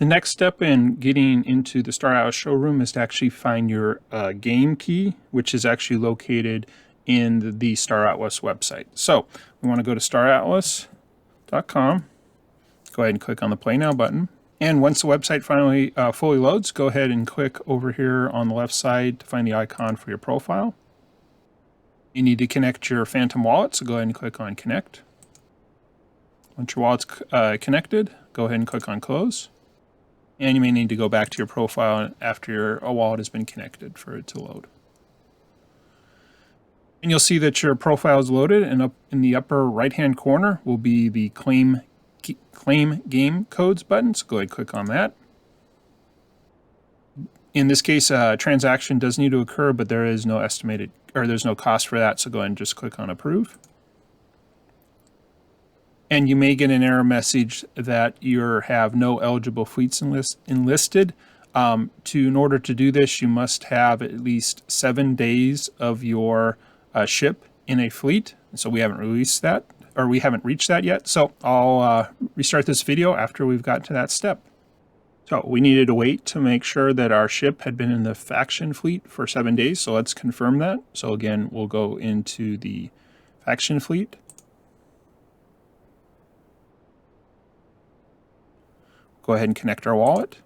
The next step in getting into the Star Atlas Showroom is to actually find your game key, which is actually located in the Star Atlas website. So we want to go to staratlas.com. Go ahead and click on the Play Now button. And once the website finally fully loads, go ahead and click over here on the left side to find the icon for your profile. You need to connect your Phantom wallet, so go ahead and click on Connect. Once your wallet's connected, go ahead and click on Close. And you may need to go back to your profile after your wallet has been connected for it to load. And you'll see that your profile is loaded, and up in the upper right-hand corner will be the Claim Game Codes button. So go ahead and click on that. In this case, a transaction does need to occur, but there is no estimated, or there's no cost for that. So go ahead and just click on Approve. And you may get an error message that you have no eligible fleets enlisted. In order to do this, you must have at least 7 days of your ship in a fleet. So we haven't released that, or we haven't reached that yet. So I'll restart this video after we've got to that step. So we needed to wait to make sure that our ship had been in the faction fleet for 7 days. So let's confirm that. So again, we'll go into the faction fleet. Go ahead and connect our wallet.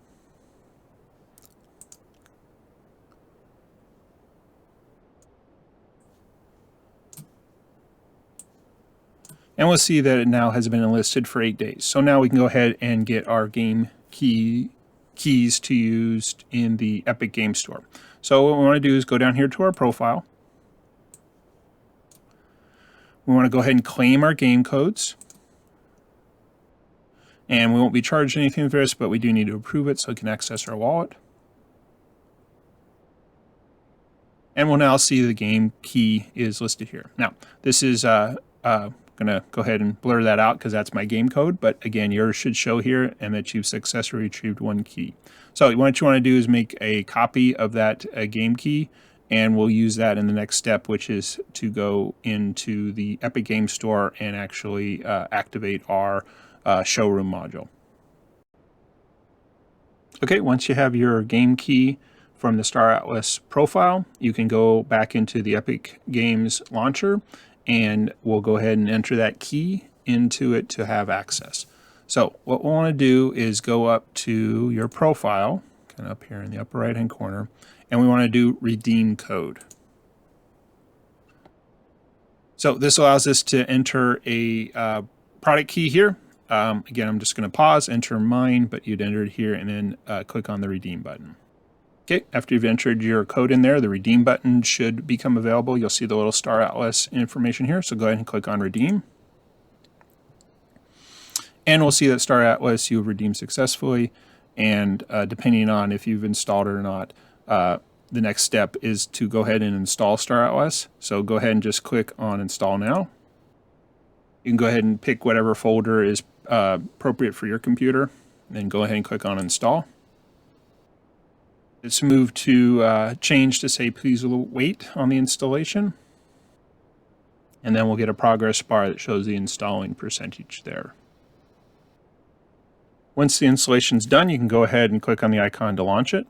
And we'll see that it now has been enlisted for 8 days. So now we can go ahead and get our game keys to use in the Epic Game Store. So what we want to do is go down here to our profile. We want to go ahead and claim our game codes. And we won't be charged anything for this, but we do need to approve it so we can access our wallet. And we'll now see the game key is listed here. Now, this is going to go ahead and blur that out because that's my game code. But again, yours should show here and that you've successfully retrieved one key. So what you want to do is make a copy of that game key, and we'll use that in the next step, which is to go into the Epic Game Store and actually activate our showroom module. Okay, once you have your game key from the Star Atlas profile, you can go back into the Epic Games launcher, and we'll go ahead and enter that key into it to have access. So what we want to do is go up to your profile, kind of up here in the upper right hand corner, and we want to do redeem code. So this allows us to enter a product key here. Again, I'm just going to pause, enter mine, but you'd enter it here and then click on the redeem button. Okay, after you've entered your code in there, the redeem button should become available. You'll see the little Star Atlas information here. So go ahead and click on redeem. And we'll see that Star Atlas you've redeemed successfully. And depending on if you've installed it or not, the next step is to go ahead and install Star Atlas. So go ahead and just click on install now. You can go ahead and pick whatever folder is appropriate for your computer, and then go ahead and click on install. Let's move to change to say please wait on the installation, and then we'll get a progress bar that shows the installing percentage there. Once the installation's done, you can go ahead and click on the icon to launch it.